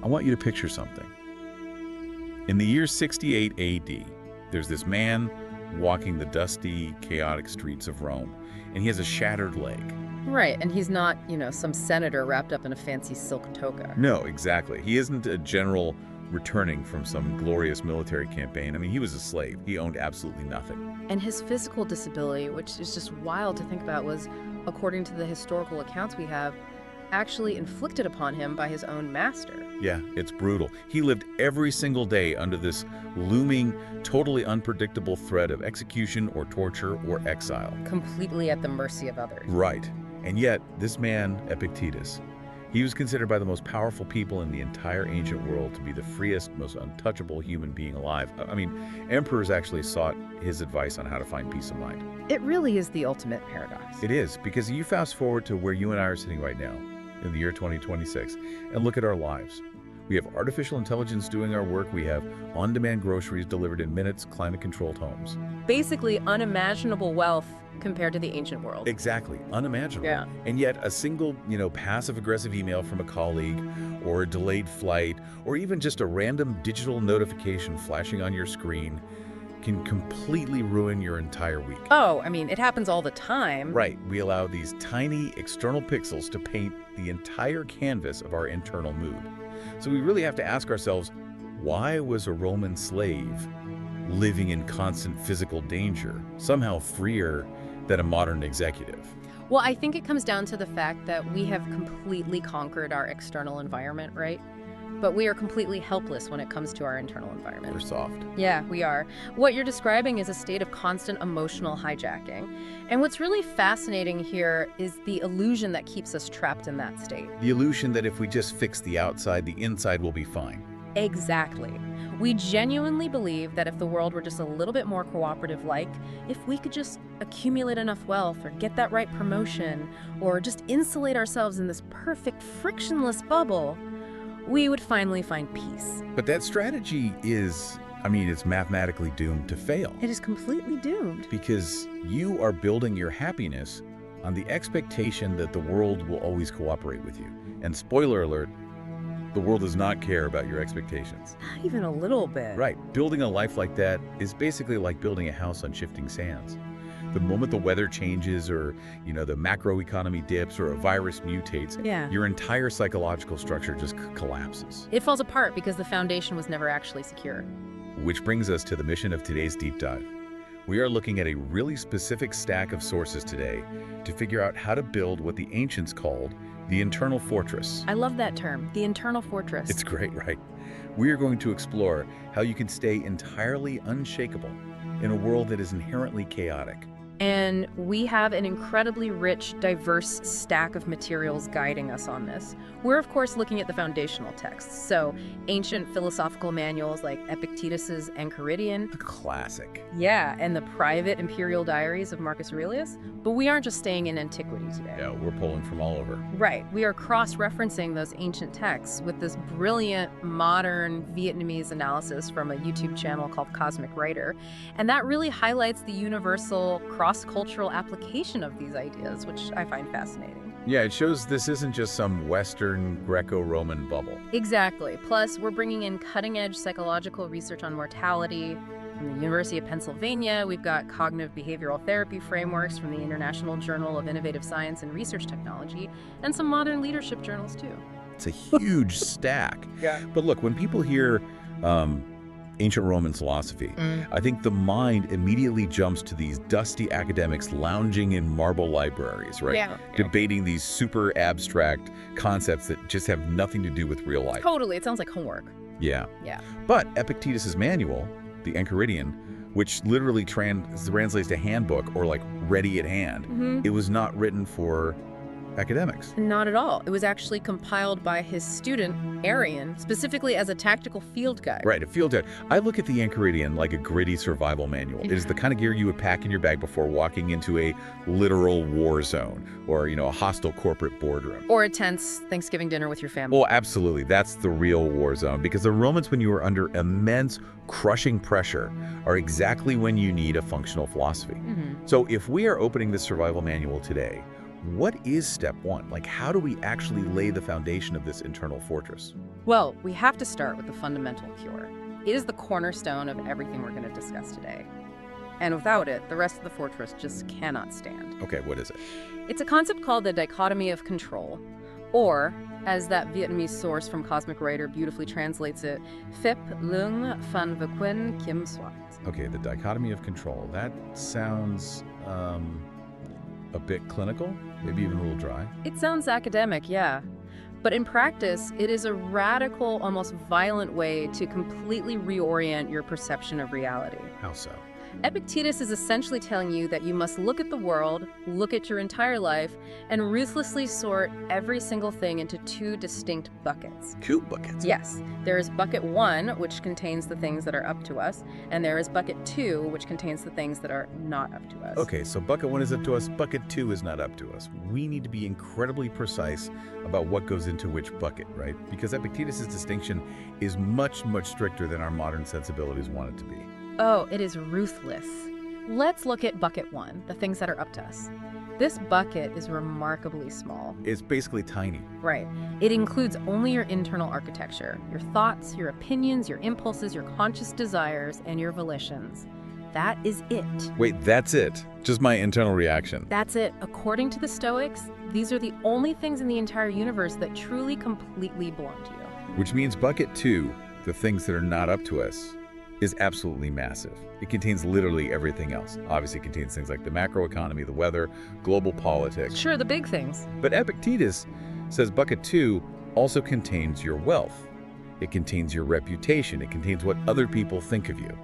I want you to picture something. In the year 68 AD, there's this man walking the dusty, chaotic streets of Rome, and he has a shattered leg. Right, and he's not, some senator wrapped up in a fancy silk toga. No, exactly. He isn't a general returning from some glorious military campaign. I mean, he was a slave. He owned absolutely nothing. And his physical disability, which is just wild to think about, was, according to the historical accounts we have, actually inflicted upon him by his own master. Yeah, it's brutal. He lived every single day under this looming, totally unpredictable threat of execution or torture or exile. Completely at the mercy of others. Right. And yet, this man, Epictetus, he was considered by the most powerful people in the entire ancient world to be the freest, most untouchable human being alive. I mean, emperors actually sought his advice on how to find peace of mind. It really is the ultimate paradox. It is, because you fast forward to where you and I are sitting right now, in the year 2026, and look at our lives. We have artificial intelligence doing our work. We have on-demand groceries delivered in minutes, climate-controlled homes. Basically unimaginable wealth compared to the ancient world. Exactly, unimaginable. Yeah. And yet a single, passive-aggressive email from a colleague, or a delayed flight, or even just a random digital notification flashing on your screen can completely ruin your entire week. Oh, I mean, it happens all the time. Right. We allow these tiny external pixels to paint the entire canvas of our internal mood. So we really have to ask ourselves, why was a Roman slave living in constant physical danger somehow freer than a modern executive? Well, I think it comes down to the fact that we have completely conquered our external environment, right? But we are completely helpless when it comes to our internal environment. We're soft. Yeah, we are. What you're describing is a state of constant emotional hijacking. And what's really fascinating here is the illusion that keeps us trapped in that state. The illusion that if we just fix the outside, the inside will be fine. Exactly. We genuinely believe that if the world were just a little bit more cooperative, if we could just accumulate enough wealth or get that right promotion or just insulate ourselves in this perfect frictionless bubble, we would finally find peace. But that strategy is, it's mathematically doomed to fail. It is completely doomed. Because you are building your happiness on the expectation that the world will always cooperate with you. And spoiler alert, the world does not care about your expectations. Not even a little bit. Right. Building a life like that is basically like building a house on shifting sands. The moment the weather changes or, the macroeconomy dips or a virus mutates, your entire psychological structure just collapses. It falls apart because the foundation was never actually secure. Which brings us to the mission of today's deep dive. We are looking at a really specific stack of sources today to figure out how to build what the ancients called the internal fortress. I love that term, the internal fortress. It's great, right? We are going to explore how you can stay entirely unshakable in a world that is inherently chaotic. And we have an incredibly rich, diverse stack of materials guiding us on this. We're, of course, looking at the foundational texts, so ancient philosophical manuals like Epictetus's Enchiridion. The classic. Yeah, and the private imperial diaries of Marcus Aurelius. But we aren't just staying in antiquity today. Yeah, we're pulling from all over. Right. We are cross-referencing those ancient texts with this brilliant, modern Vietnamese analysis from a YouTube channel called Cosmic Writer. And that really highlights the universal cross-cultural application of these ideas, which I find fascinating. Yeah, it shows this isn't just some Western Greco-Roman bubble. Exactly. Plus, we're bringing in cutting-edge psychological research on mortality from the University of Pennsylvania. We've got cognitive behavioral therapy frameworks from the International Journal of Innovative Science and Research Technology, and some modern leadership journals, too. It's a huge stack. Yeah. But look, when people hear ancient Roman philosophy, I think the mind immediately jumps to these dusty academics lounging in marble libraries, right? Yeah. Debating these super abstract concepts that just have nothing to do with real life. Totally. It sounds like homework. Yeah. Yeah. But Epictetus's manual, the Enchiridion, which literally translates to handbook or like ready at hand, it was not written for academics. Not at all. It was actually compiled by his student, Arrian, specifically as a tactical field guide. Right, a field guide. I look at the Enchiridion like a gritty survival manual. It is the kind of gear you would pack in your bag before walking into a literal war zone or, a hostile corporate boardroom. Or a tense Thanksgiving dinner with your family. Oh, absolutely. That's the real war zone, because the Romans, when you were under immense, crushing pressure, are exactly when you need a functional philosophy. So if we are opening this survival manual today, what is step one? Like, how do we actually lay the foundation of this internal fortress? Well, we have to start with the fundamental cure. It is the cornerstone of everything we're going to discuss today. And without it, the rest of the fortress just cannot stand. Okay, what is it? It's a concept called the dichotomy of control, or, as that Vietnamese source from Cosmic Writer beautifully translates it, Phép lung phan ve quên kim soit. Okay, the dichotomy of control. That sounds a bit clinical, maybe even a little dry. It sounds academic, yeah. But in practice, it is a radical, almost violent way to completely reorient your perception of reality. How so? Epictetus is essentially telling you that you must look at the world, look at your entire life, and ruthlessly sort every single thing into two distinct buckets. Two buckets? Yes. There is bucket 1, which contains the things that are up to us, and there is bucket 2, which contains the things that are not up to us. Okay, so bucket 1 is up to us, bucket 2 is not up to us. We need to be incredibly precise about what goes into which bucket, right? Because Epictetus' distinction is much, much stricter than our modern sensibilities want it to be. Oh, it is ruthless. Let's look at bucket 1, the things that are up to us. This bucket is remarkably small. It's basically tiny. Right. It includes only your internal architecture, your thoughts, your opinions, your impulses, your conscious desires, and your volitions. That is it. Wait, that's it? Just my internal reaction? That's it. According to the Stoics, these are the only things in the entire universe that truly, completely belong to you. Which means bucket 2, the things that are not up to us, is absolutely massive. It contains literally everything else. Obviously, it contains things like the macroeconomy, the weather, global politics. Sure, the big things. But Epictetus says bucket 2 also contains your wealth. It contains your reputation. It contains what other people think of you.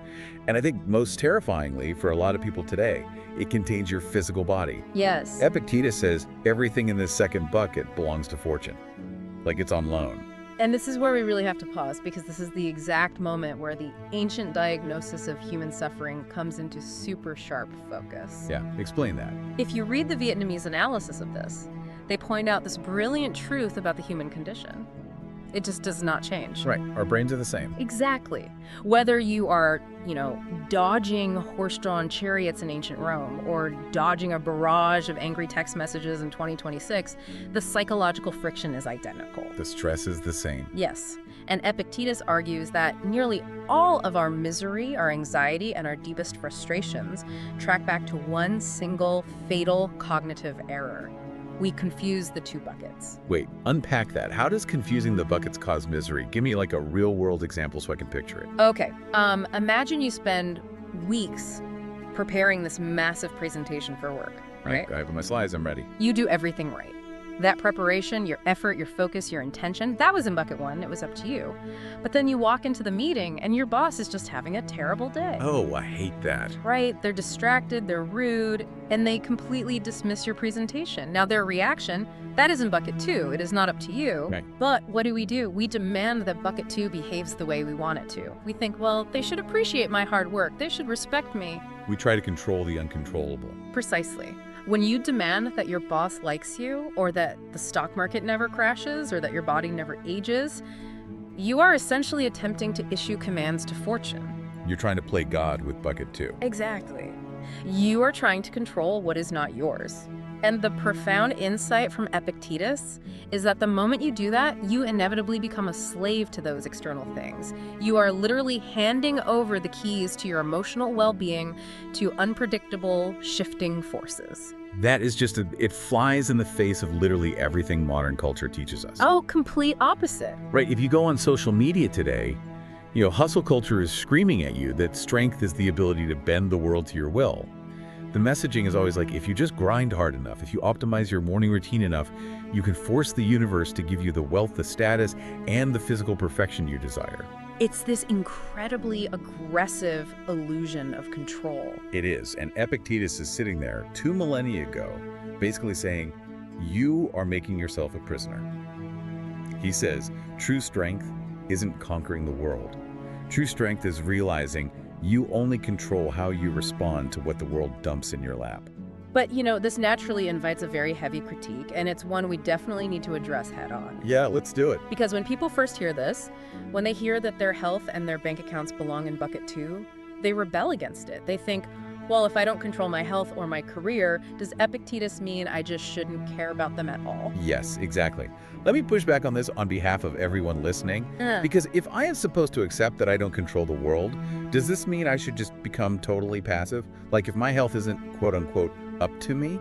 And I think most terrifyingly for a lot of people today, it contains your physical body. Yes. Epictetus says everything in this second bucket belongs to fortune, like it's on loan. And this is where we really have to pause, because this is the exact moment where the ancient diagnosis of human suffering comes into super sharp focus. Yeah, explain that. If you read the Vietnamese analysis of this, they point out this brilliant truth about the human condition. It just does not change. Right, our brains are the same. Exactly. Whether you are, dodging horse-drawn chariots in ancient Rome or dodging a barrage of angry text messages in 2026, the psychological friction is identical. The stress is the same. Yes. And Epictetus argues that nearly all of our misery, our anxiety, and our deepest frustrations track back to one single fatal cognitive error. We confuse the two buckets. Wait, unpack that. How does confusing the buckets cause misery? Give me like a real-world example so I can picture it. Okay, imagine you spend weeks preparing this massive presentation for work, right? I have my slides, I'm ready. You do everything right. That preparation, your effort, your focus, your intention, that was in bucket 1. It was up to you. But then you walk into the meeting and your boss is just having a terrible day. Oh, I hate that. Right? They're distracted, they're rude, and they completely dismiss your presentation. Now, their reaction, that is in bucket 2. It is not up to you. Right. But what do? We demand that bucket 2 behaves the way we want it to. We think, well, they should appreciate my hard work. They should respect me. We try to control the uncontrollable. Precisely. When you demand that your boss likes you, or that the stock market never crashes, or that your body never ages, you are essentially attempting to issue commands to fortune. You're trying to play God with bucket 2. Exactly. You are trying to control what is not yours. And the profound insight from Epictetus is that the moment you do that, you inevitably become a slave to those external things. You are literally handing over the keys to your emotional well-being to unpredictable, shifting forces. That is just it flies in the face of literally everything modern culture teaches us. Oh, complete opposite. Right, if you go on social media today, hustle culture is screaming at you that strength is the ability to bend the world to your will. The messaging is always like, if you just grind hard enough, if you optimize your morning routine enough, you can force the universe to give you the wealth, the status, and the physical perfection you desire. It's this incredibly aggressive illusion of control. It is, and Epictetus is sitting there 2 millennia ago, basically saying, you are making yourself a prisoner. He says, true strength isn't conquering the world. True strength is realizing you only control how you respond to what the world dumps in your lap. But, this naturally invites a very heavy critique, and it's one we definitely need to address head on. Yeah, let's do it. Because when people first hear this, when they hear that their health and their bank accounts belong in bucket 2, they rebel against it. They think, Well, if I don't control my health or my career, does Epictetus mean I just shouldn't care about them at all? Yes, exactly. Let me push back on this on behalf of everyone listening, because if I am supposed to accept that I don't control the world, does this mean I should just become totally passive? Like if my health isn't quote-unquote up to me,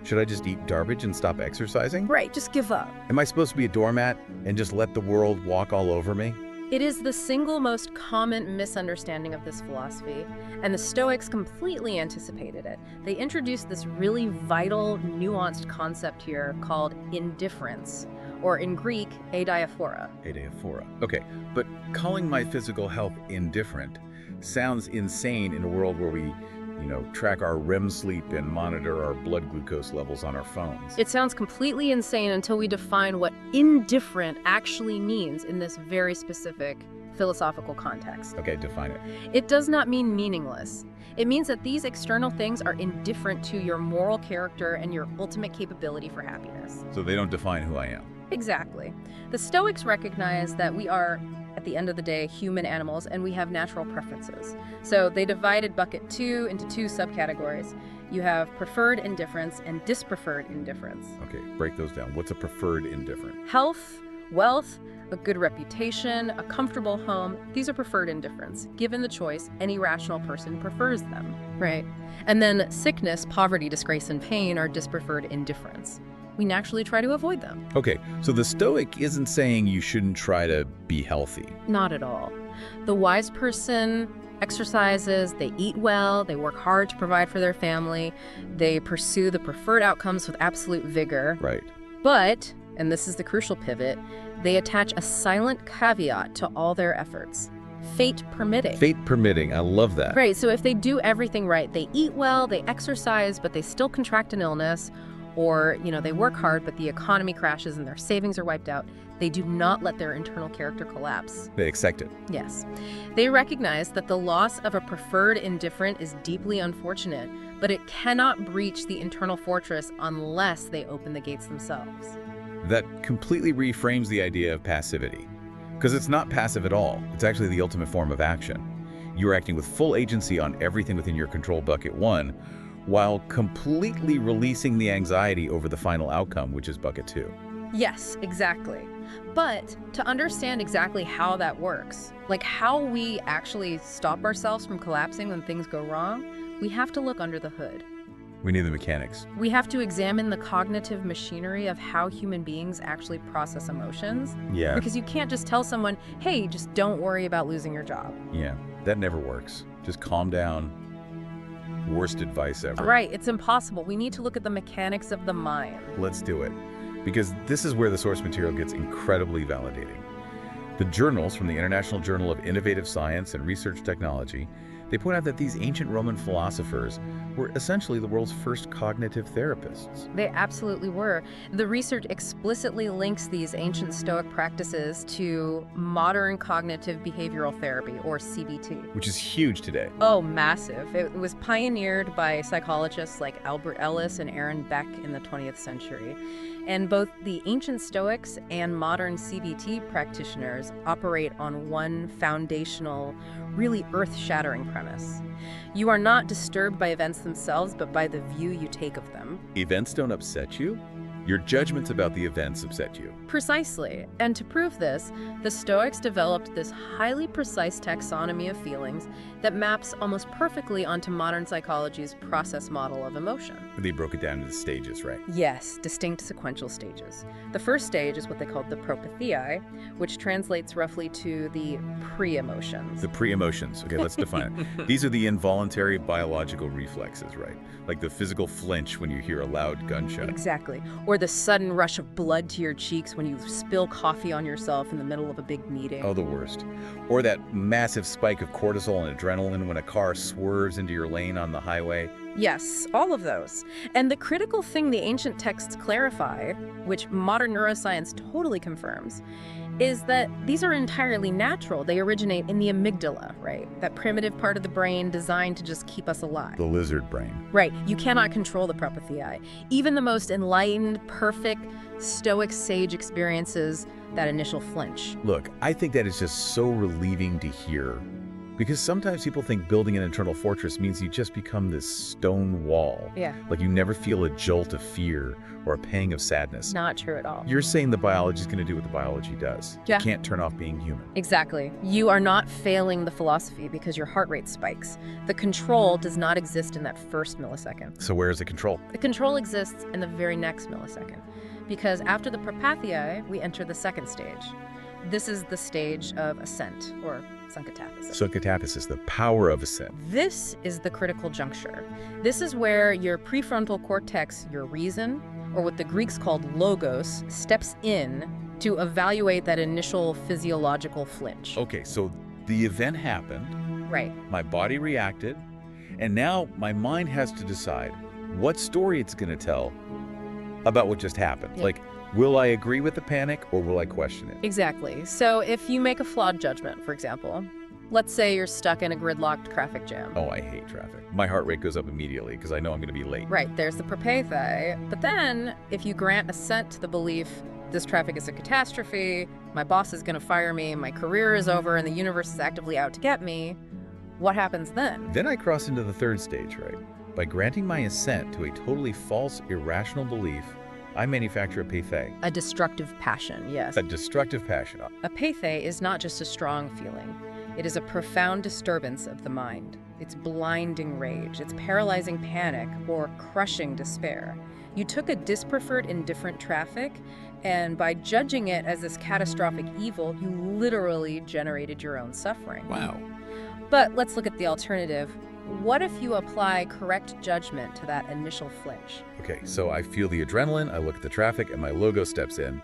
should I just eat garbage and stop exercising? Right, just give up. Am I supposed to be a doormat and just let the world walk all over me? It is the single most common misunderstanding of this philosophy, and the Stoics completely anticipated it. They introduced this really vital, nuanced concept here called indifference, or in Greek, adiaphora. Adiaphora. Okay, but calling my physical health indifferent sounds insane in a world where we, track our REM sleep and monitor our blood glucose levels on our phones. It sounds completely insane until we define what indifferent actually means in this very specific philosophical context. Okay, define it. It does not mean meaningless. It means that these external things are indifferent to your moral character and your ultimate capability for happiness. So they don't define who I am. Exactly. The Stoics recognize that we are, at the end of the day, human animals, and we have natural preferences. So they divided bucket 2 into 2 subcategories. You have preferred indifference and dispreferred indifference. Okay, break those down. What's a preferred indifferent? Health, wealth, a good reputation, a comfortable home, these are preferred indifference. Given the choice, any rational person prefers them. Right. And then sickness, poverty, disgrace, and pain are dispreferred indifference. We naturally try to avoid them. Okay, so the Stoic isn't saying you shouldn't try to be healthy. Not at all. The wise person exercises, they eat well, they work hard to provide for their family, they pursue the preferred outcomes with absolute vigor. Right. But, and this is the crucial pivot, they attach a silent caveat to all their efforts. Fate permitting. Fate permitting, I love that. Right, so if they do everything right, they eat well, they exercise, but they still contract an illness, or, they work hard, but the economy crashes and their savings are wiped out, they do not let their internal character collapse. They accept it. Yes. They recognize that the loss of a preferred indifferent is deeply unfortunate, but it cannot breach the internal fortress unless they open the gates themselves. That completely reframes the idea of passivity. Because it's not passive at all. It's actually the ultimate form of action. You're acting with full agency on everything within your control bucket 1, while completely releasing the anxiety over the final outcome, which is bucket 2. Yes, exactly. But to understand exactly how that works, like how we actually stop ourselves from collapsing when things go wrong, we have to look under the hood. We need the mechanics. We have to examine the cognitive machinery of how human beings actually process emotions. Yeah. Because you can't just tell someone, hey, just don't worry about losing your job. Yeah, that never works. Just calm down. Worst advice ever. Right, it's impossible. We need to look at the mechanics of the mind. Let's do it. Because this is where the source material gets incredibly validating. The journals from the International Journal of Innovative Science and Research Technology, they point out that these ancient Roman philosophers were essentially the world's first cognitive therapists. They absolutely were. The research explicitly links these ancient Stoic practices to modern cognitive behavioral therapy, or CBT. Which is huge today. Oh, massive. It was pioneered by psychologists like Albert Ellis and Aaron Beck in the 20th century. And both the ancient Stoics and modern CBT practitioners operate on one foundational, really earth-shattering premise. You are not disturbed by events themselves, but by the view you take of them. Events don't upset you? Your judgments about the events upset you. Precisely. And to prove this, the Stoics developed this highly precise taxonomy of feelings that maps almost perfectly onto modern psychology's process model of emotion. They broke it down into stages, right? Yes, distinct sequential stages. The first stage is what they called the propatheiae, which translates roughly to the pre-emotions. The pre-emotions. Okay, let's define it. These are the involuntary biological reflexes, right? Like the physical flinch when you hear a loud gunshot. Exactly. Or the sudden rush of blood to your cheeks when you spill coffee on yourself in the middle of a big meeting. Oh, the worst. Or that massive spike of cortisol and adrenaline when a car swerves into your lane on the highway. Yes, all of those. And the critical thing the ancient texts clarify, which modern neuroscience totally confirms, is that these are entirely natural. They originate in the amygdala, right? That primitive part of the brain designed to just keep us alive. The lizard brain. Right. You cannot control the propatheiae. Even the most enlightened, perfect, Stoic sage experiences that initial flinch. Look, I think that is just so relieving to hear. Because sometimes people think building an internal fortress means you just become this stone wall. Yeah. Like you never feel a jolt of fear or a pang of sadness. Not true at all. You're saying the biology is going to do what the biology does. Yeah. You can't turn off being human. Exactly. You are not failing the philosophy because your heart rate spikes. The control does not exist in that first millisecond. So where is the control? The control exists in the very next millisecond. Because after the propathia, we enter the second stage. This is the stage of ascent, or Sankatathesis. Sankatathesis, the power of ascent. This is the critical juncture. This is where your prefrontal cortex, your reason, or what the Greeks called logos, steps in to evaluate that initial physiological flinch. Okay, so the event happened, Right. my body reacted, and now my mind has to decide what story it's going to tell about what just happened. Yep. Like, will I agree with the panic or will I question it? Exactly. So if you make a flawed judgment, for example, let's say you're stuck in a gridlocked traffic jam. Oh, I hate traffic. My heart rate goes up immediately because I know I'm going to be late. Right, there's the propathia. But then, if you grant assent to the belief, this traffic is a catastrophe, my boss is going to fire me, my career is over, and the universe is actively out to get me, what happens then? Then I cross into the third stage, right? By granting my assent to a totally false, irrational belief, I manufacture a pathé. A destructive passion, yes. A destructive passion. A pathé is not just a strong feeling. It is a profound disturbance of the mind. It's blinding rage. It's paralyzing panic or crushing despair. You took a dispreferred indifferent traffic, and by judging it as this catastrophic evil, you literally generated your own suffering. Wow. But let's look at the alternative. What if you apply correct judgment to that initial flinch? Okay, so I feel the adrenaline, I look at the traffic, and my logo steps in.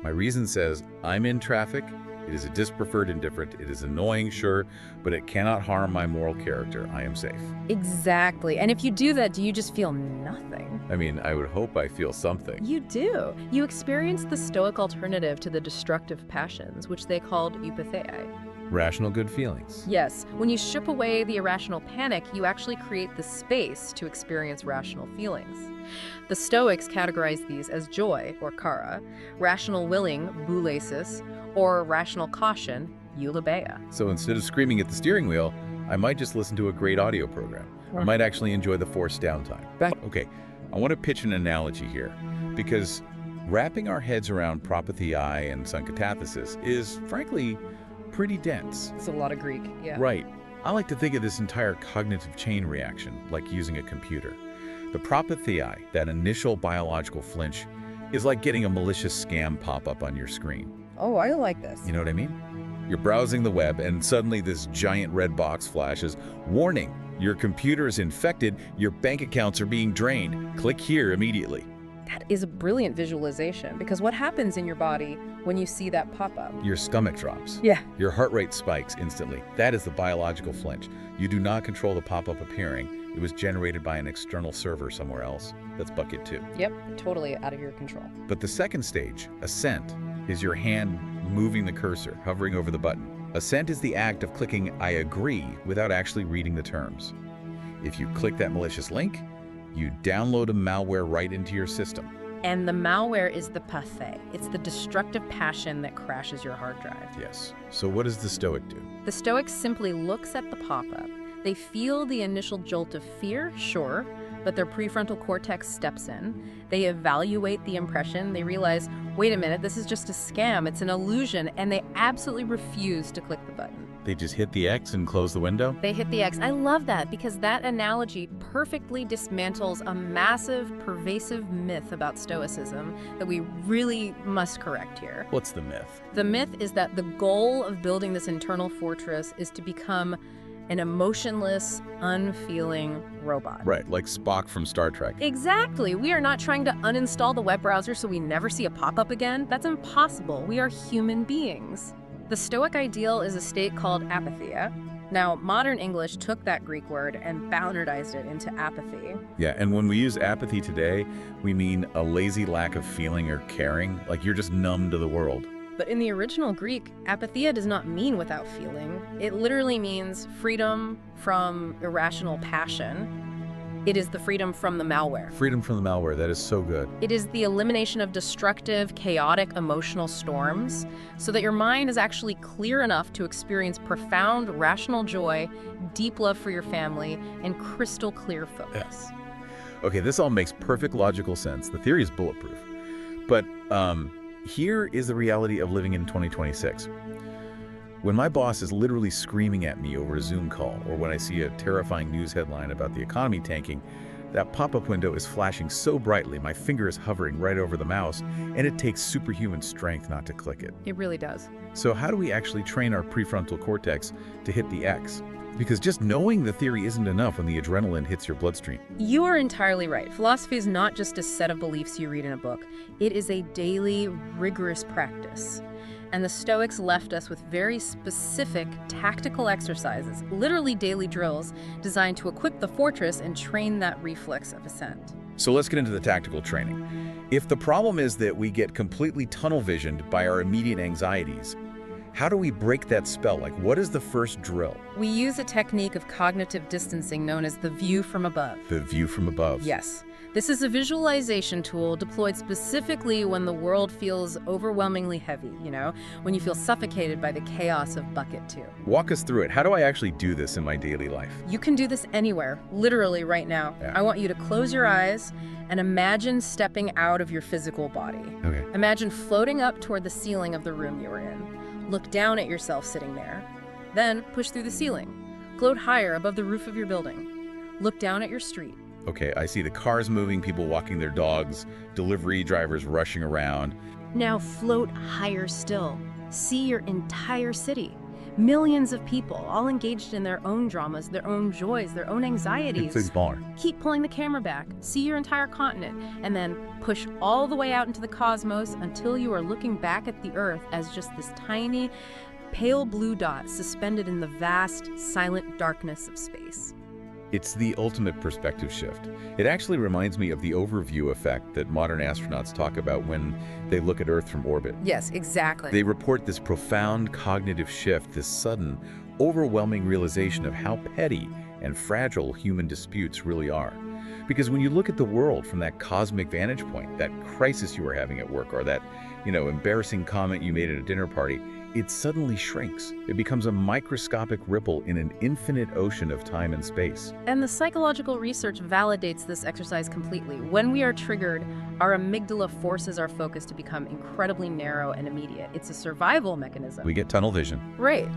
My reason says, I'm in traffic. It is a dispreferred indifferent. It is annoying, sure, but it cannot harm my moral character. I am safe. Exactly. And if you do that, do you just feel nothing? I mean, I would hope I feel something. You do. You experience the Stoic alternative to the destructive passions, which they called eupatheiae. Rational good feelings. Yes, when you strip away the irrational panic, you actually create the space to experience rational feelings. The Stoics categorize these as joy, or chara, rational willing, boulesis, or rational caution, eulabeia. So instead of screaming at the steering wheel, I might just listen to a great audio program. I might actually enjoy the forced downtime. Okay, I want to pitch an analogy here, because wrapping our heads around propatheiae and sankatathesis is, frankly, pretty dense. It's a lot of Greek, yeah. Right. I like to think of this entire cognitive chain reaction like using a computer. The propatheiae, that initial biological flinch, is like getting a malicious scam pop-up on your screen. Oh, I like this. You know what I mean? You're browsing the web and suddenly this giant red box flashes. Warning, your computer is infected, your bank accounts are being drained. Click here immediately. That is a brilliant visualization, because what happens in your body when you see that pop-up? Your stomach drops. Yeah. Your heart rate spikes instantly. That is the biological flinch. You do not control the pop-up appearing. It was generated by an external server somewhere else. That's bucket 2. Yep, totally out of your control. But the second stage, assent, is your hand moving the cursor, hovering over the button. Assent is the act of clicking I agree without actually reading the terms. If you click that malicious link, you download a malware right into your system. And the malware is the pathé. It's the destructive passion that crashes your hard drive. Yes. So what does the Stoic do? The Stoic simply looks at the pop-up. They feel the initial jolt of fear, sure, but their prefrontal cortex steps in. They evaluate the impression. They realize, wait a minute, this is just a scam. It's an illusion. And they absolutely refuse to click the button. They just hit the X and close the window? They hit the X. I love that, because that analogy perfectly dismantles a massive, pervasive myth about Stoicism that we really must correct here. What's the myth? The myth is that the goal of building this internal fortress is to become an emotionless, unfeeling robot. Right, like Spock from Star Trek. Exactly. We are not trying to uninstall the web browser so we never see a pop-up again. That's impossible. We are human beings. The Stoic ideal is a state called apatheia. Now, modern English took that Greek word and bastardized it into apathy. Yeah, and when we use apathy today, we mean a lazy lack of feeling or caring, like you're just numb to the world. But in the original Greek, apatheia does not mean without feeling. It literally means freedom from irrational passion. It is the freedom from the malware. Freedom from the malware, that is so good. It is the elimination of destructive, chaotic emotional storms so that your mind is actually clear enough to experience profound, rational joy, deep love for your family, and crystal clear focus. Okay, this all makes perfect logical sense. The theory is bulletproof. But here is the reality of living in 2026. When my boss is literally screaming at me over a Zoom call, or when I see a terrifying news headline about the economy tanking, that pop-up window is flashing so brightly, my finger is hovering right over the mouse, and it takes superhuman strength not to click it. It really does. So how do we actually train our prefrontal cortex to hit the X? Because just knowing the theory isn't enough when the adrenaline hits your bloodstream. You are entirely right. Philosophy is not just a set of beliefs you read in a book. It is a daily, rigorous practice. And the Stoics left us with very specific tactical exercises, literally daily drills, designed to equip the fortress and train that reflex of ascent. So let's get into the tactical training. If the problem is that we get completely tunnel visioned by our immediate anxieties, how do we break that spell? Like, what is the first drill? We use a technique of cognitive distancing known as the view from above. The view from above. Yes. This is a visualization tool deployed specifically when the world feels overwhelmingly heavy, when you feel suffocated by the chaos of bucket 2. Walk us through it. How do I actually do this in my daily life? You can do this anywhere, literally right now. Yeah. I want you to close your eyes and imagine stepping out of your physical body. Okay. Imagine floating up toward the ceiling of the room you were in. Look down at yourself sitting there. Then push through the ceiling. Float higher above the roof of your building. Look down at your street. Okay, I see the cars moving, people walking their dogs, delivery drivers rushing around. Now float higher still. See your entire city. Millions of people, all engaged in their own dramas, their own joys, their own anxieties. It's smaller. Keep pulling the camera back. See your entire continent, and then push all the way out into the cosmos until you are looking back at the Earth as just this tiny, pale blue dot suspended in the vast, silent darkness of space. It's the ultimate perspective shift. It actually reminds me of the overview effect that modern astronauts talk about when they look at Earth from orbit. Yes, exactly. They report this profound cognitive shift, this sudden, overwhelming realization of how petty and fragile human disputes really are. Because when you look at the world from that cosmic vantage point, that crisis you were having at work, or that, embarrassing comment you made at a dinner party, it suddenly shrinks. It becomes a microscopic ripple in an infinite ocean of time and space. And the psychological research validates this exercise completely. When we are triggered, our amygdala forces our focus to become incredibly narrow and immediate. It's a survival mechanism. We get tunnel vision. Right.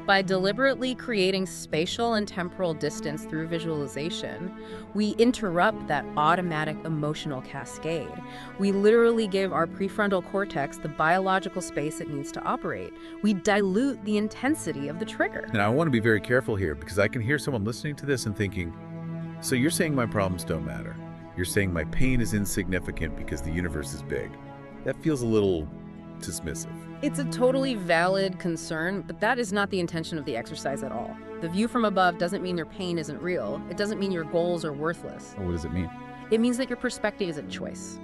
By deliberately creating spatial and temporal distance through visualization, we interrupt that automatic emotional cascade. We literally give our prefrontal cortex the biological space it needs to operate. We dilute the intensity of the trigger. And I want to be very careful here, because I can hear someone listening to this and thinking, so you're saying my problems don't matter. You're saying my pain is insignificant because the universe is big. That feels a little dismissive. It's a totally valid concern, but that is not the intention of the exercise at all. The view from above doesn't mean your pain isn't real. It doesn't mean your goals are worthless. What does it mean? It means that your perspective is a choice.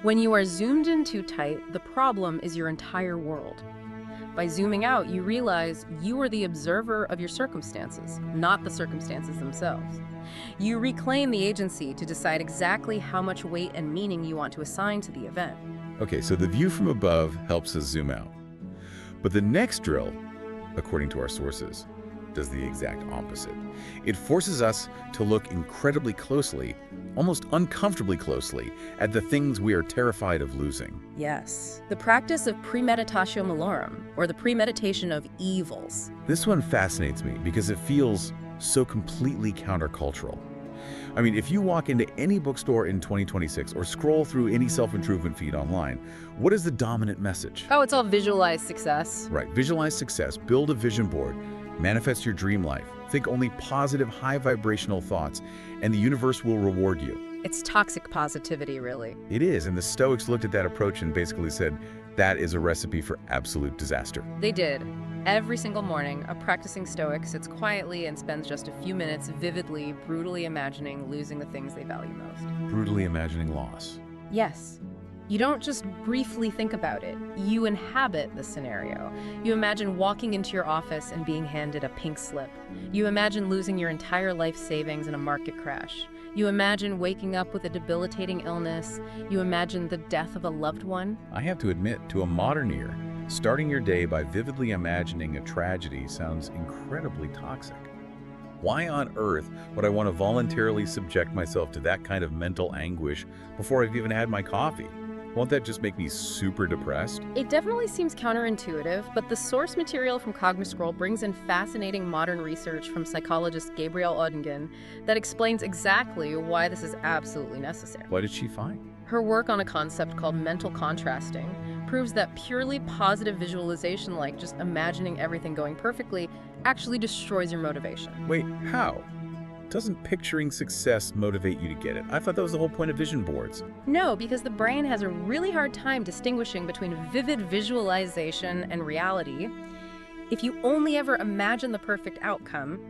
When you are zoomed in too tight, the problem is your entire world. By zooming out, you realize you are the observer of your circumstances, not the circumstances themselves. You reclaim the agency to decide exactly how much weight and meaning you want to assign to the event. Okay, so the view from above helps us zoom out. But the next drill, according to our sources, does the exact opposite. It forces us to look incredibly closely, almost uncomfortably closely, at the things we are terrified of losing. Yes, the practice of premeditatio malorum, or the premeditation of evils. This one fascinates me because it feels so completely countercultural. I mean, if you walk into any bookstore in 2026 or scroll through any self-improvement feed online, what is the dominant message? Oh, it's all visualize success. Right, visualize success, build a vision board, manifest your dream life, think only positive, high vibrational thoughts, and the universe will reward you. It's toxic positivity, really. It is, and the Stoics looked at that approach and basically said, that is a recipe for absolute disaster. They did. Every single morning, a practicing Stoic sits quietly and spends just a few minutes vividly, brutally imagining losing the things they value most. Brutally imagining loss. Yes. You don't just briefly think about it. You inhabit the scenario. You imagine walking into your office and being handed a pink slip. You imagine losing your entire life savings in a market crash. You imagine waking up with a debilitating illness. You imagine the death of a loved one. I have to admit, to a modern ear, starting your day by vividly imagining a tragedy sounds incredibly toxic. Why on earth would I want to voluntarily subject myself to that kind of mental anguish before I've even had my coffee? Won't that just make me super depressed? It definitely seems counterintuitive, but the source material from Cognascroll brings in fascinating modern research from psychologist Gabrielle Oettingen that explains exactly why this is absolutely necessary. What did she find? Her work on a concept called mental contrasting proves that purely positive visualization, like just imagining everything going perfectly, actually destroys your motivation. Wait, how? Doesn't picturing success motivate you to get it? I thought that was the whole point of vision boards. No, because the brain has a really hard time distinguishing between vivid visualization and reality. If you only ever imagine the perfect outcome,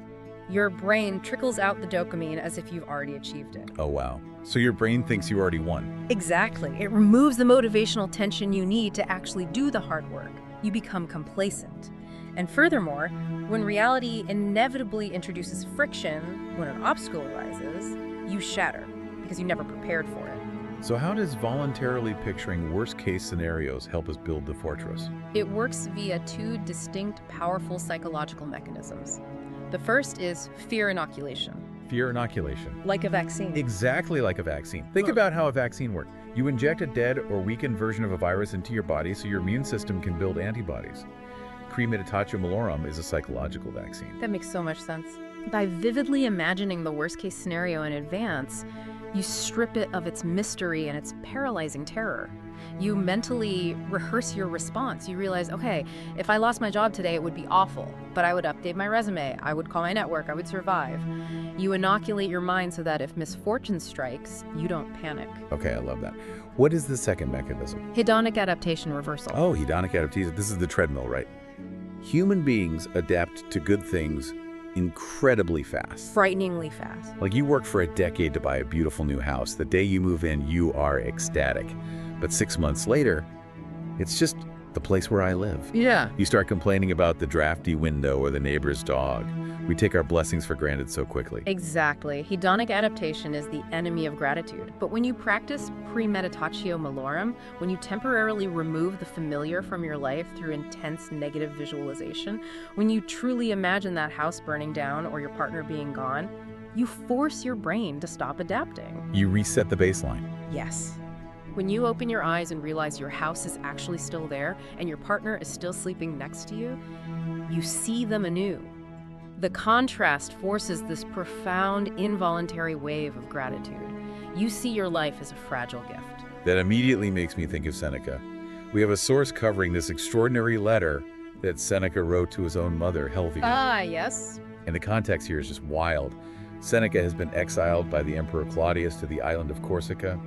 your brain trickles out the dopamine as if you've already achieved it. Oh, wow. So your brain thinks you already won. Exactly. It removes the motivational tension you need to actually do the hard work. You become complacent. And furthermore, when reality inevitably introduces friction, when an obstacle arises, you shatter because you never prepared for it. So how does voluntarily picturing worst-case scenarios help us build the fortress? It works via two distinct, powerful psychological mechanisms. The first is fear inoculation. Fear inoculation. Like a vaccine. Exactly like a vaccine. Think about how a vaccine works. You inject a dead or weakened version of a virus into your body so your immune system can build antibodies. Premeditatio malorum is a psychological vaccine. That makes so much sense. By vividly imagining the worst-case scenario in advance, you strip it of its mystery and its paralyzing terror. You mentally rehearse your response. You realize, okay, if I lost my job today, it would be awful, but I would update my resume, I would call my network, I would survive. You inoculate your mind so that if misfortune strikes, you don't panic. Okay, I love that. What is the second mechanism? Hedonic adaptation reversal. Oh, hedonic adaptation. This is the treadmill, right? Human beings adapt to good things incredibly fast. Frighteningly fast. Like you worked for a decade to buy a beautiful new house. The day you move in, you are ecstatic. But 6 months later, it's just the place where I live. Yeah. You start complaining about the drafty window or the neighbor's dog. We take our blessings for granted so quickly. Exactly. Hedonic adaptation is the enemy of gratitude. But when you practice premeditatio malorum, when you temporarily remove the familiar from your life through intense negative visualization, when you truly imagine that house burning down or your partner being gone, you force your brain to stop adapting. You reset the baseline. Yes. When you open your eyes and realize your house is actually still there and your partner is still sleeping next to you, you see them anew. The contrast forces this profound, involuntary wave of gratitude. You see your life as a fragile gift. That immediately makes me think of Seneca. We have a source covering this extraordinary letter that Seneca wrote to his own mother, Helviga. Ah, yes. And the context here is just wild. Seneca has been exiled by the Emperor Claudius to the island of Corsica.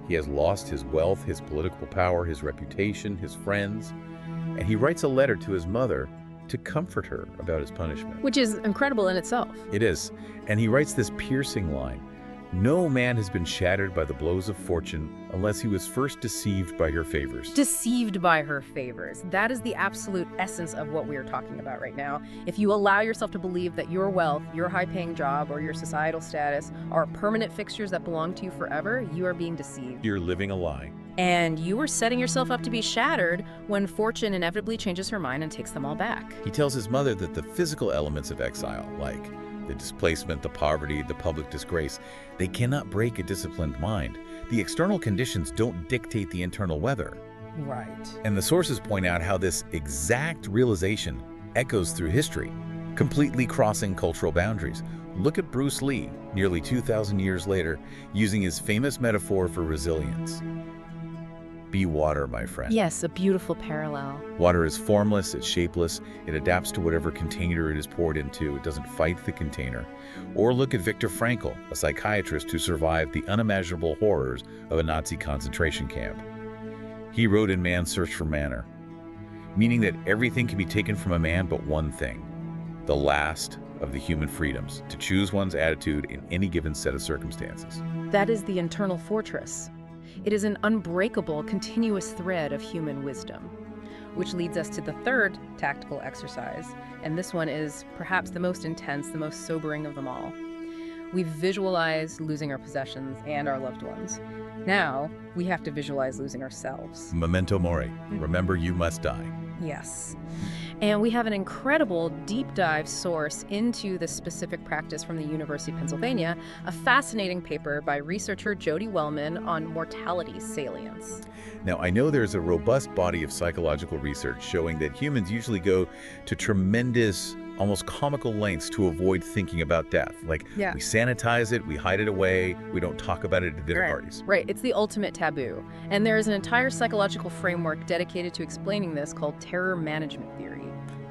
He has lost his wealth, his political power, his reputation, his friends. And he writes a letter to his mother to comfort her about his punishment. Which is incredible in itself. It is. And he writes this piercing line: "No man has been shattered by the blows of fortune unless he was first deceived by her favors." Deceived by her favors. That is the absolute essence of what we are talking about right now. If you allow yourself to believe that your wealth, your high-paying job, or your societal status are permanent fixtures that belong to you forever, you are being deceived. You're living a lie. And you are setting yourself up to be shattered when fortune inevitably changes her mind and takes them all back. He tells his mother that the physical elements of exile, like the displacement, the poverty, the public disgrace, they cannot break a disciplined mind. The external conditions don't dictate the internal weather. Right. And the sources point out how this exact realization echoes through history, completely crossing cultural boundaries. Look at Bruce Lee, nearly 2,000 years later, using his famous metaphor for resilience. Be water, my friend. Yes, a beautiful parallel. Water is formless, it's shapeless, it adapts to whatever container it is poured into, it doesn't fight the container. Or look at Viktor Frankl, a psychiatrist who survived the unimaginable horrors of a Nazi concentration camp. He wrote in Man's Search for Manner, meaning that everything can be taken from a man but one thing, the last of the human freedoms, to choose one's attitude in any given set of circumstances. That is the internal fortress. It is an unbreakable, continuous thread of human wisdom. Which leads us to the third tactical exercise, and this one is perhaps the most intense, the most sobering of them all. We've visualized losing our possessions and our loved ones. Now, we have to visualize losing ourselves. Memento mori. Remember, you must die. Yes. And we have an incredible deep dive source into this specific practice from the University of Pennsylvania, a fascinating paper by researcher Jody Wellman on mortality salience. Now, I know there's a robust body of psychological research showing that humans usually go to tremendous, almost comical lengths to avoid thinking about death. Like, Yeah. we sanitize it, we hide it away, we don't talk about it at dinner parties. Right, it's the ultimate taboo. And there is an entire psychological framework dedicated to explaining this called terror management theory.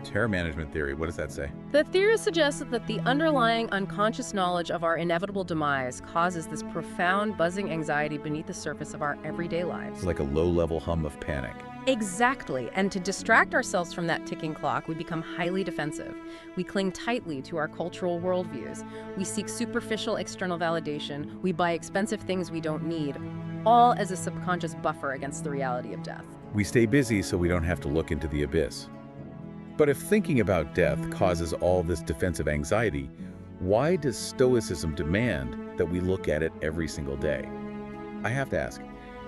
Terror management theory, what does that say? The theory suggests that the underlying unconscious knowledge of our inevitable demise causes this profound buzzing anxiety beneath the surface of our everyday lives. It's like a low-level hum of panic. Exactly. And to distract ourselves from that ticking clock, we become highly defensive. We cling tightly to our cultural worldviews. We seek superficial external validation. We buy expensive things we don't need, all as a subconscious buffer against the reality of death. We stay busy so we don't have to look into the abyss. But if thinking about death causes all this defensive anxiety, why does Stoicism demand that we look at it every single day? I have to ask,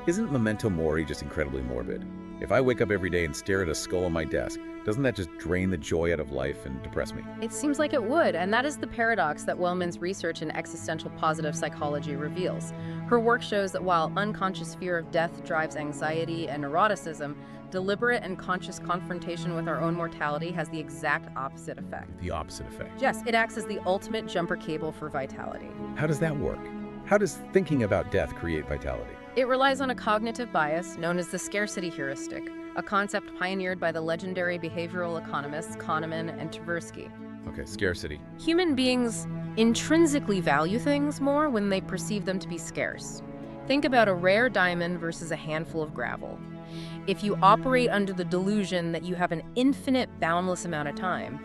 isn't memento mori just incredibly morbid? If I wake up every day and stare at a skull on my desk, doesn't that just drain the joy out of life and depress me? It seems like it would, and that is the paradox that Wellman's research in existential positive psychology reveals. Her work shows that while unconscious fear of death drives anxiety and neuroticism, deliberate and conscious confrontation with our own mortality has the exact opposite effect. The opposite effect. Yes, it acts as the ultimate jumper cable for vitality. How does that work? How does thinking about death create vitality? It relies on a cognitive bias known as the scarcity heuristic, a concept pioneered by the legendary behavioral economists Kahneman and Tversky. Okay, scarcity. Human beings intrinsically value things more when they perceive them to be scarce. Think about a rare diamond versus a handful of gravel. If you operate under the delusion that you have an infinite, boundless amount of time,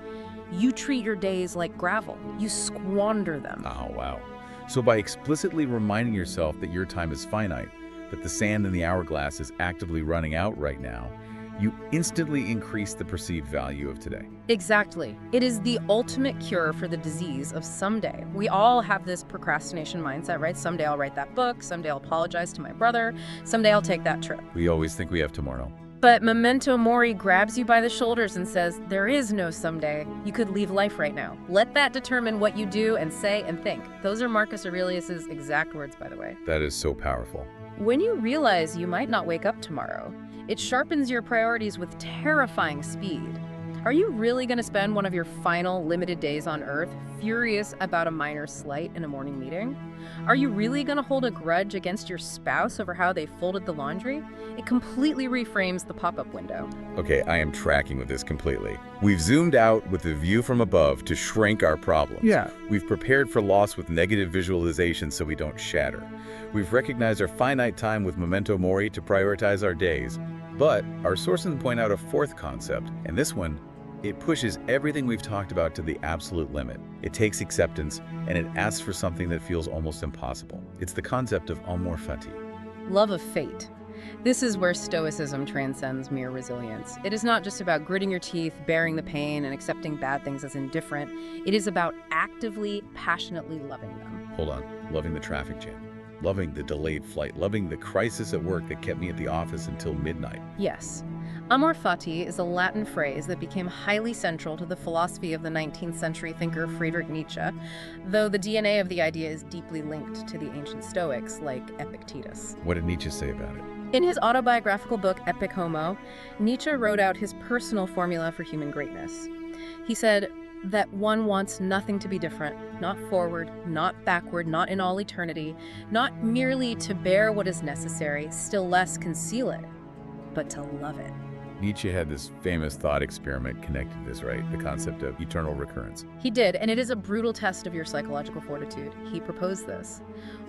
you treat your days like gravel. You squander them. Oh, wow. So by explicitly reminding yourself that your time is finite, that the sand in the hourglass is actively running out right now, you instantly increase the perceived value of today. Exactly. It is the ultimate cure for the disease of someday. We all have this procrastination mindset, right? Someday I'll write that book, someday I'll apologize to my brother, someday I'll take that trip. We always think we have tomorrow. But memento mori grabs you by the shoulders and says, there is no someday. You could leave life right now. Let that determine what you do and say and think. Those are Marcus Aurelius's exact words, by the way. That is so powerful. When you realize you might not wake up tomorrow, it sharpens your priorities with terrifying speed. Are you really going to spend one of your final limited days on Earth furious about a minor slight in a morning meeting? Are you really going to hold a grudge against your spouse over how they folded the laundry? It completely reframes the pop-up window. Okay, I am tracking with this completely. We've zoomed out with the view from above to shrink our problems. Yeah. We've prepared for loss with negative visualization so we don't shatter. We've recognized our finite time with memento mori to prioritize our days. But our sources point out a fourth concept, and this one, it pushes everything we've talked about to the absolute limit. It takes acceptance, and it asks for something that feels almost impossible. It's the concept of amor fati. Love of fate. This is where Stoicism transcends mere resilience. It is not just about gritting your teeth, bearing the pain, and accepting bad things as indifferent. It is about actively, passionately loving them. Hold on, loving the traffic jam, loving the delayed flight, loving the crisis at work that kept me at the office until midnight. Yes. Amor fati is a Latin phrase that became highly central to the philosophy of the 19th century thinker Friedrich Nietzsche, though the DNA of the idea is deeply linked to the ancient Stoics like Epictetus. What did Nietzsche say about it? In his autobiographical book Epic Homo, Nietzsche wrote out his personal formula for human greatness. He said that one wants nothing to be different, not forward, not backward, not in all eternity, not merely to bear what is necessary, still less conceal it, but to love it. Nietzsche had this famous thought experiment connected to this, right? The concept of eternal recurrence. He did, and it is a brutal test of your psychological fortitude. He proposed this.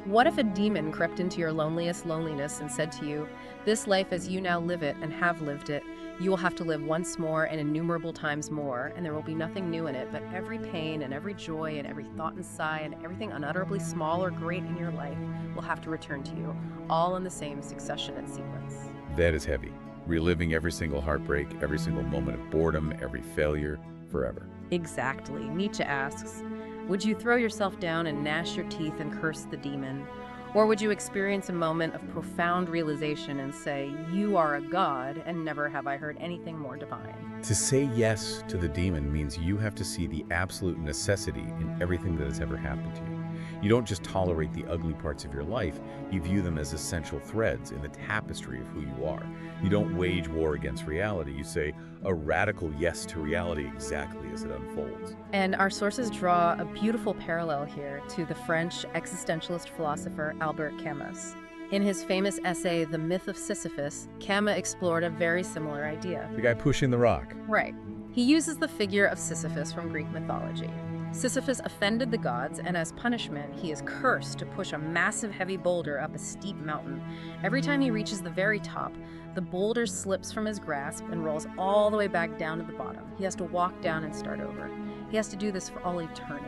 What if a demon crept into your loneliest loneliness and said to you, this life as you now live it and have lived it, you will have to live once more and innumerable times more, and there will be nothing new in it, but every pain and every joy and every thought and sigh and everything unutterably small or great in your life will have to return to you, all in the same succession and sequence. That is heavy. Reliving every single heartbreak, every single moment of boredom, every failure, forever. Exactly. Nietzsche asks, Would you throw yourself down and gnash your teeth and curse the demon? Or would you experience a moment of profound realization and say, you are a god, and never have I heard anything more divine? To say yes to the demon means you have to see the absolute necessity in everything that has ever happened to you. You don't just tolerate the ugly parts of your life, you view them as essential threads in the tapestry of who you are. You don't wage war against reality, you say a radical yes to reality exactly as it unfolds. And our sources draw a beautiful parallel here to the French existentialist philosopher Albert Camus. In his famous essay, The Myth of Sisyphus, Camus explored a very similar idea. The guy pushing the rock. Right. He uses the figure of Sisyphus from Greek mythology. Sisyphus offended the gods, and as punishment, he is cursed to push a massive heavy boulder up a steep mountain. Every time he reaches the very top, the boulder slips from his grasp and rolls all the way back down to the bottom. He has to walk down and start over. He has to do this for all eternity.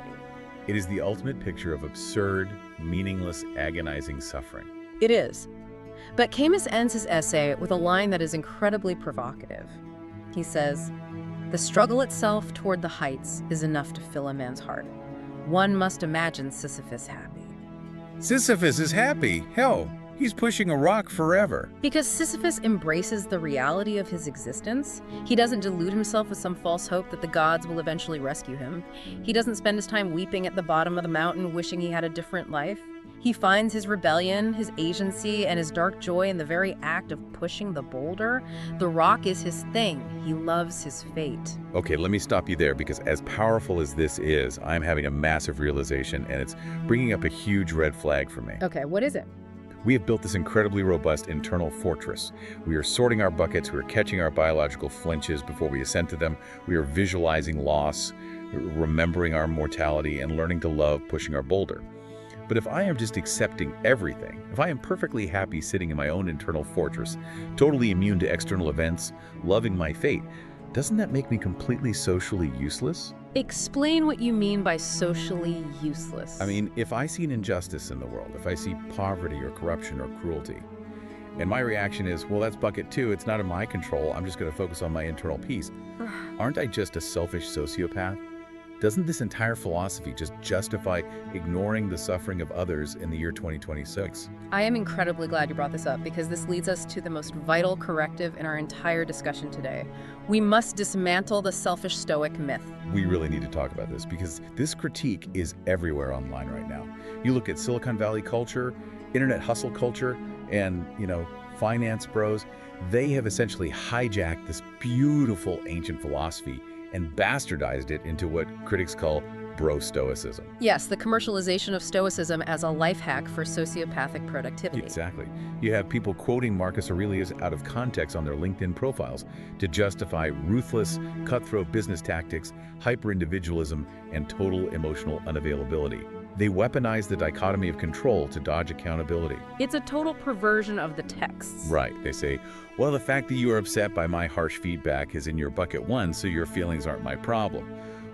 It is the ultimate picture of absurd, meaningless, agonizing suffering. It is. But Camus ends his essay with a line that is incredibly provocative. He says, "The struggle itself toward the heights is enough to fill a man's heart. One must imagine Sisyphus happy." Sisyphus is happy. Hell, he's pushing a rock forever. Because Sisyphus embraces the reality of his existence. He doesn't delude himself with some false hope that the gods will eventually rescue him. He doesn't spend his time weeping at the bottom of the mountain wishing he had a different life. He finds his rebellion, his agency, and his dark joy in the very act of pushing the boulder. The rock is his thing. He loves his fate. Okay, let me stop you there, because as powerful as this is, I'm having a massive realization, and it's bringing up a huge red flag for me. Okay, what is it? We have built this incredibly robust internal fortress. We are sorting our buckets, we are catching our biological flinches before we ascend to them, we are visualizing loss, remembering our mortality, and learning to love pushing our boulder. But if I am just accepting everything, if I am perfectly happy sitting in my own internal fortress, totally immune to external events, loving my fate, doesn't that make me completely socially useless? Explain what you mean by socially useless. I mean, if I see an injustice in the world, if I see poverty or corruption or cruelty, and my reaction is, well, that's bucket two, it's not in my control, I'm just going to focus on my internal peace, aren't I just a selfish sociopath? Doesn't this entire philosophy just justify ignoring the suffering of others in the year 2026? I am incredibly glad you brought this up, because this leads us to the most vital corrective in our entire discussion today. We must dismantle the selfish Stoic myth. We really need to talk about this, because this critique is everywhere online right now. You look at Silicon Valley culture, internet hustle culture, and, finance bros, they have essentially hijacked this beautiful ancient philosophy and bastardized it into what critics call bro-stoicism. Yes, the commercialization of Stoicism as a life hack for sociopathic productivity. Exactly. You have people quoting Marcus Aurelius out of context on their LinkedIn profiles to justify ruthless, cutthroat business tactics, hyper-individualism, and total emotional unavailability. They weaponize the dichotomy of control to dodge accountability. It's a total perversion of the texts. Right. They say, well, the fact that you are upset by my harsh feedback is in your bucket one, so your feelings aren't my problem.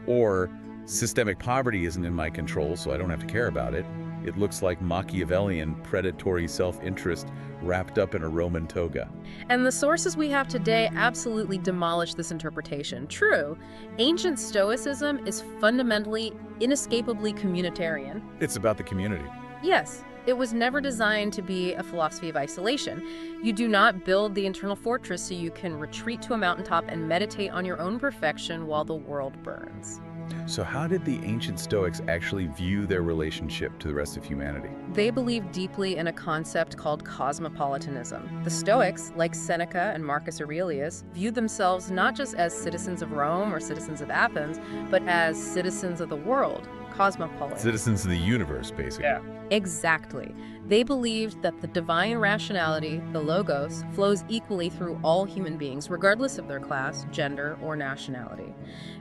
Or, systemic poverty isn't in my control, so I don't have to care about it. It looks like Machiavellian, predatory self-interest wrapped up in a Roman toga. And the sources we have today absolutely demolish this interpretation. True, ancient Stoicism is fundamentally, inescapably communitarian. It's about the community. Yes, it was never designed to be a philosophy of isolation. You do not build the internal fortress so you can retreat to a mountaintop and meditate on your own perfection while the world burns. So how did the ancient Stoics actually view their relationship to the rest of humanity? They believed deeply in a concept called cosmopolitanism. The Stoics, like Seneca and Marcus Aurelius, viewed themselves not just as citizens of Rome or citizens of Athens, but as citizens of the world, cosmopolitan. Citizens of the universe, basically. Yeah. Exactly. They believed that the divine rationality, the logos, flows equally through all human beings, regardless of their class, gender, or nationality.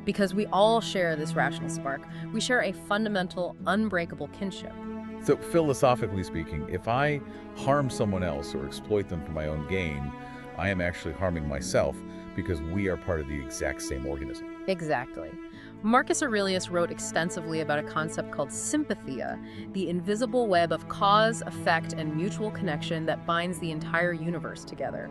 Because we all share this rational spark, we share a fundamental, unbreakable kinship. So philosophically speaking, if I harm someone else or exploit them for my own gain, I am actually harming myself, because we are part of the exact same organism. Exactly. Marcus Aurelius wrote extensively about a concept called sympathia, the invisible web of cause, effect, and mutual connection that binds the entire universe together.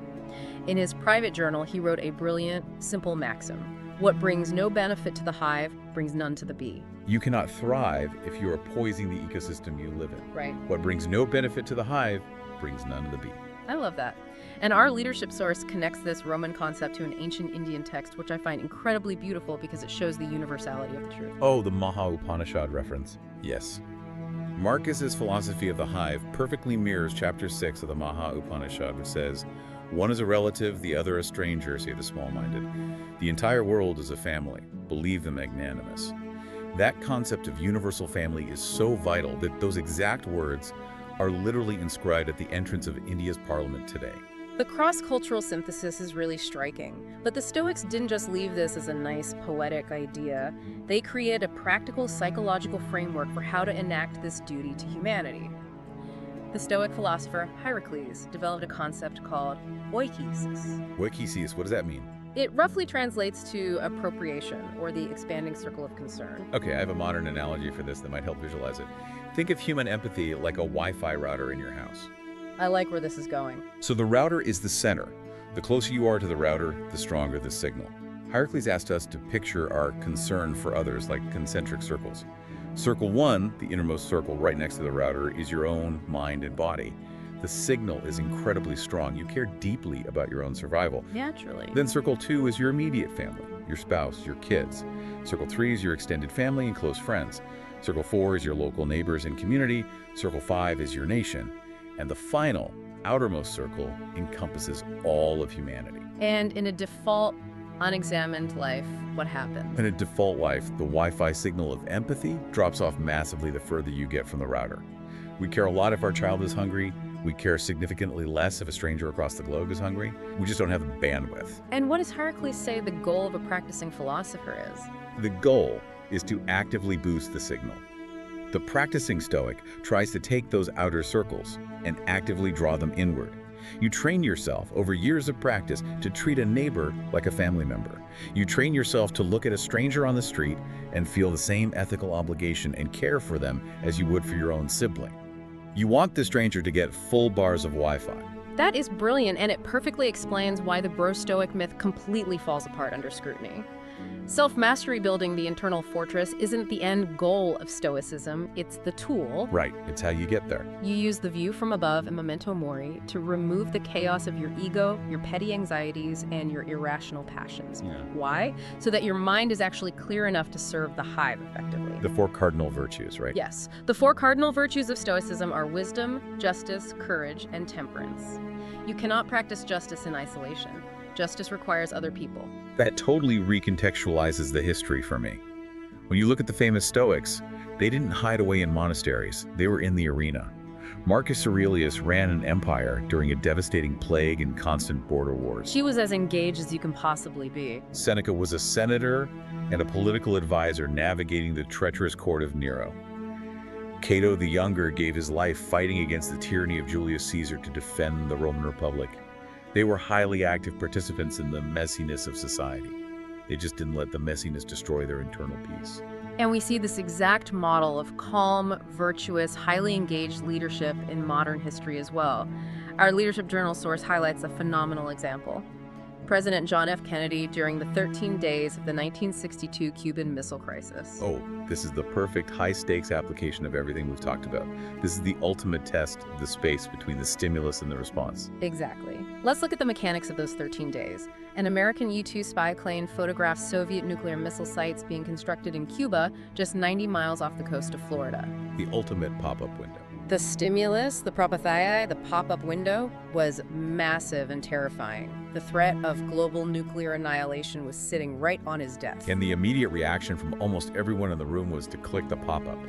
In his private journal, he wrote a brilliant, simple maxim: What brings no benefit to the hive brings none to the bee. You cannot thrive if you are poisoning the ecosystem you live in. Right. What brings no benefit to the hive brings none to the bee. I love that. And our leadership source connects this Roman concept to an ancient Indian text, which I find incredibly beautiful because it shows the universality of the truth. Oh, the Maha Upanishad reference. Yes. Marcus's philosophy of the hive perfectly mirrors chapter 6 of the Maha Upanishad, which says, "One is a relative, the other a stranger, say the small-minded. The entire world is a family. Believe the magnanimous." That concept of universal family is so vital that those exact words are literally inscribed at the entrance of India's parliament today. The cross-cultural synthesis is really striking, but the Stoics didn't just leave this as a nice poetic idea. They created a practical psychological framework for how to enact this duty to humanity. The Stoic philosopher Heracles developed a concept called oikosis. Oikosis, what does that mean? It roughly translates to appropriation, or the expanding circle of concern. Okay, I have a modern analogy for this that might help visualize it. Think of human empathy like a Wi-Fi router in your house. I like where this is going. So the router is the center. The closer you are to the router, the stronger the signal. Heracles asked us to picture our concern for others like concentric circles. Circle 1, the innermost circle right next to the router, is your own mind and body. The signal is incredibly strong. You care deeply about your own survival. Naturally. Then circle 2 is your immediate family, your spouse, your kids. Circle 3 is your extended family and close friends. Circle 4 is your local neighbors and community. Circle 5 is your nation. And the final, outermost circle encompasses all of humanity. And in a default, unexamined life, what happens? In a default life, the Wi-Fi signal of empathy drops off massively the further you get from the router. We care a lot if our child is hungry. We care significantly less if a stranger across the globe is hungry. We just don't have the bandwidth. And what does Heracles say the goal of a practicing philosopher is? The goal is to actively boost the signal. The practicing Stoic tries to take those outer circles and actively draw them inward. You train yourself over years of practice to treat a neighbor like a family member. You train yourself to look at a stranger on the street and feel the same ethical obligation and care for them as you would for your own sibling. You want the stranger to get full bars of Wi-Fi. That is brilliant, and it perfectly explains why the bro-Stoic myth completely falls apart under scrutiny. Self-mastery, building the internal fortress, isn't the end goal of Stoicism, it's the tool. Right, it's how you get there. You use the view from above and memento mori to remove the chaos of your ego, your petty anxieties, and your irrational passions. Yeah. Why? So that your mind is actually clear enough to serve the hive effectively. The 4 cardinal virtues, right? Yes. The 4 cardinal virtues of Stoicism are wisdom, justice, courage, and temperance. You cannot practice justice in isolation. Justice requires other people. That totally recontextualizes the history for me. When you look at the famous Stoics, they didn't hide away in monasteries. They were in the arena. Marcus Aurelius ran an empire during a devastating plague and constant border wars. She was as engaged as you can possibly be. Seneca was a senator and a political advisor navigating the treacherous court of Nero. Cato the Younger gave his life fighting against the tyranny of Julius Caesar to defend the Roman Republic. They were highly active participants in the messiness of society. They just didn't let the messiness destroy their internal peace. And we see this exact model of calm, virtuous, highly engaged leadership in modern history as well. Our Leadership Journal source highlights a phenomenal example. President John F. Kennedy during the 13 days of the 1962 Cuban Missile Crisis. Oh, this is the perfect high-stakes application of everything we've talked about. This is the ultimate test of the space between the stimulus and the response. Exactly. Let's look at the mechanics of those 13 days. An American U-2 spy plane photographed Soviet nuclear missile sites being constructed in Cuba, just 90 miles off the coast of Florida. The ultimate pop-up window. The stimulus, the propathiae, the pop-up window, was massive and terrifying. The threat of global nuclear annihilation was sitting right on his desk. And the immediate reaction from almost everyone in the room was to click the pop-up.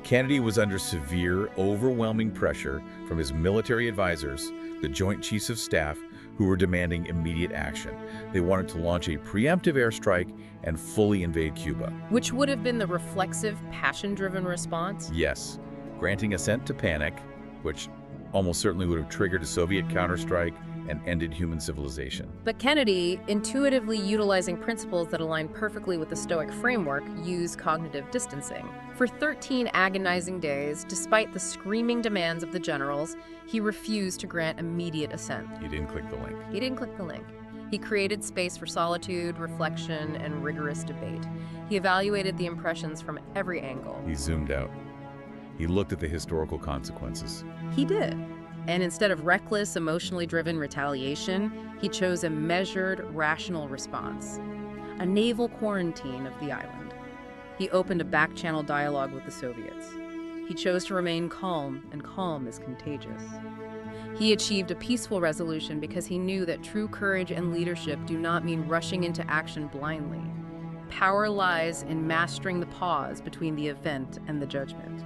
Kennedy was under severe, overwhelming pressure from his military advisors, the Joint Chiefs of Staff, who were demanding immediate action. They wanted to launch a preemptive airstrike and fully invade Cuba. Which would have been the reflexive, passion-driven response? Yes, granting assent to panic, which almost certainly would have triggered a Soviet counterstrike and ended human civilization. But Kennedy, intuitively utilizing principles that align perfectly with the Stoic framework, used cognitive distancing. For 13 agonizing days, despite the screaming demands of the generals, he refused to grant immediate assent. He didn't click the link. He didn't click the link. He created space for solitude, reflection, and rigorous debate. He evaluated the impressions from every angle. He zoomed out. He looked at the historical consequences. He did. And instead of reckless, emotionally driven retaliation, he chose a measured, rational response. A naval quarantine of the island. He opened a back-channel dialogue with the Soviets. He chose to remain calm, and calm is contagious. He achieved a peaceful resolution because he knew that true courage and leadership do not mean rushing into action blindly. Power lies in mastering the pause between the event and the judgment.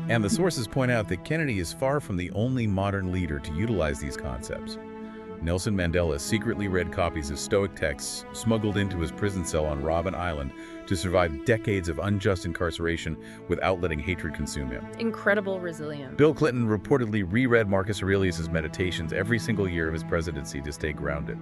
And the sources point out that Kennedy is far from the only modern leader to utilize these concepts. Nelson Mandela secretly read copies of Stoic texts smuggled into his prison cell on Robben Island to survive decades of unjust incarceration without letting hatred consume him. Incredible resilience. Bill Clinton reportedly reread Marcus Aurelius' Meditations every single year of his presidency to stay grounded.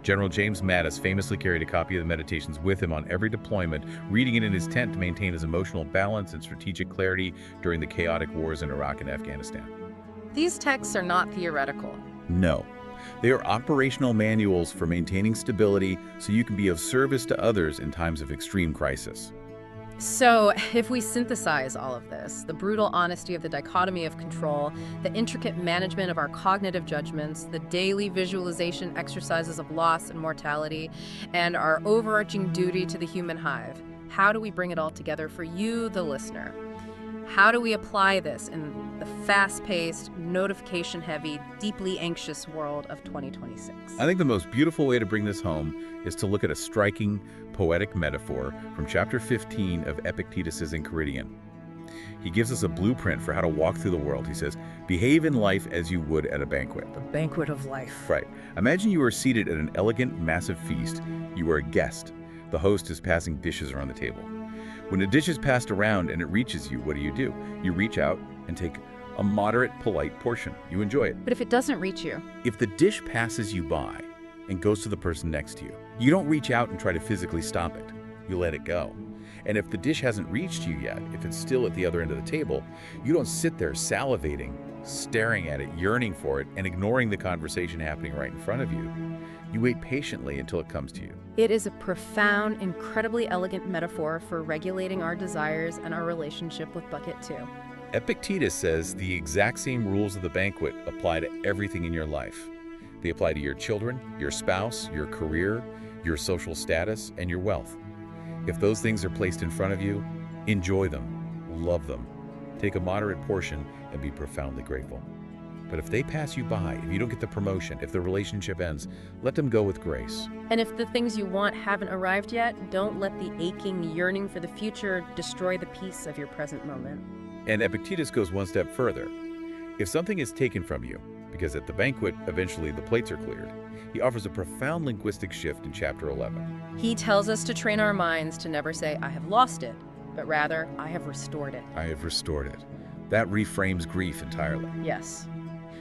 General James Mattis famously carried a copy of the Meditations with him on every deployment, reading it in his tent to maintain his emotional balance and strategic clarity during the chaotic wars in Iraq and Afghanistan. These texts are not theoretical. No. They are operational manuals for maintaining stability so you can be of service to others in times of extreme crisis. So, if we synthesize all of this, the brutal honesty of the dichotomy of control, the intricate management of our cognitive judgments, the daily visualization exercises of loss and mortality, and our overarching duty to the human hive, how do we bring it all together for you, the listener? How do we apply this in the fast-paced, notification-heavy, deeply anxious world of 2026? I think the most beautiful way to bring this home is to look at a striking, poetic metaphor from chapter 15 of Epictetus' Enchiridion. He gives us a blueprint for how to walk through the world. He says, behave in life as you would at a banquet. The banquet of life. Right. Imagine you are seated at an elegant, massive feast. You are a guest. The host is passing dishes around the table. When a dish is passed around and it reaches you, what do? You reach out and take a moderate, polite portion. You enjoy it. But if it doesn't reach you? If the dish passes you by and goes to the person next to you, you don't reach out and try to physically stop it. You let it go. And if the dish hasn't reached you yet, if it's still at the other end of the table, you don't sit there salivating, staring at it, yearning for it, and ignoring the conversation happening right in front of you. You wait patiently until it comes to you. It is a profound, incredibly elegant metaphor for regulating our desires and our relationship with bucket 2. Epictetus says the exact same rules of the banquet apply to everything in your life. They apply to your children, your spouse, your career, your social status, and your wealth. If those things are placed in front of you, enjoy them, love them, take a moderate portion, and be profoundly grateful. But if they pass you by, if you don't get the promotion, if the relationship ends, let them go with grace. And if the things you want haven't arrived yet, don't let the aching yearning for the future destroy the peace of your present moment. And Epictetus goes one step further. If something is taken from you, because at the banquet, eventually the plates are cleared, he offers a profound linguistic shift in chapter 11. He tells us to train our minds to never say, I have lost it, but rather, I have restored it. I have restored it. That reframes grief entirely. Yes.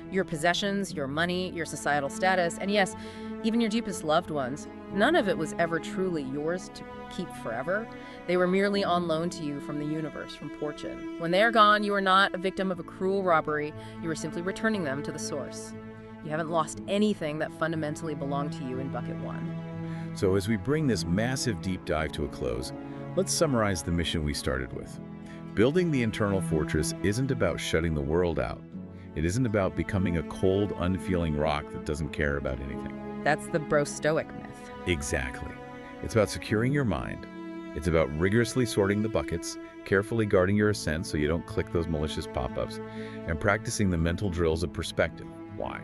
Your possessions, your money, your societal status, and yes, even your deepest loved ones, none of it was ever truly yours to keep forever. They were merely on loan to you from the universe, from fortune. When they are gone, you are not a victim of a cruel robbery. You are simply returning them to the source. You haven't lost anything that fundamentally belonged to you in bucket 1. So as we bring this massive deep dive to a close, let's summarize the mission we started with. Building the internal fortress isn't about shutting the world out. It isn't about becoming a cold, unfeeling rock that doesn't care about anything. That's the Stoic myth. Exactly. It's about securing your mind. It's about rigorously sorting the buckets, carefully guarding your ascent so you don't click those malicious pop-ups, and practicing the mental drills of perspective. Why?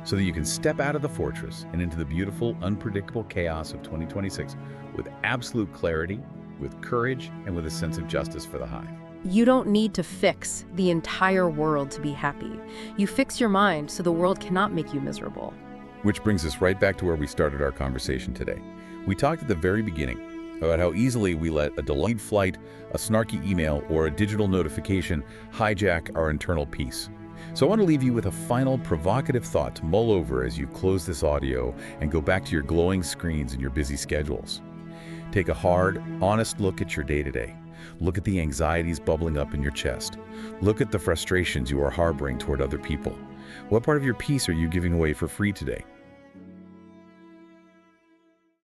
So that you can step out of the fortress and into the beautiful, unpredictable chaos of 2026 with absolute clarity, with courage, and with a sense of justice for the hive. You don't need to fix the entire world to be happy. You fix your mind so the world cannot make you miserable. Which brings us right back to where we started our conversation today. We talked at the very beginning about how easily we let a delayed flight, a snarky email, or a digital notification hijack our internal peace. So I want to leave you with a final provocative thought to mull over as you close this audio and go back to your glowing screens and your busy schedules. Take a hard, honest look at your day-to-day. Look at the anxieties bubbling up in your chest. Look at the frustrations you are harboring toward other people. What part of your peace are you giving away for free today?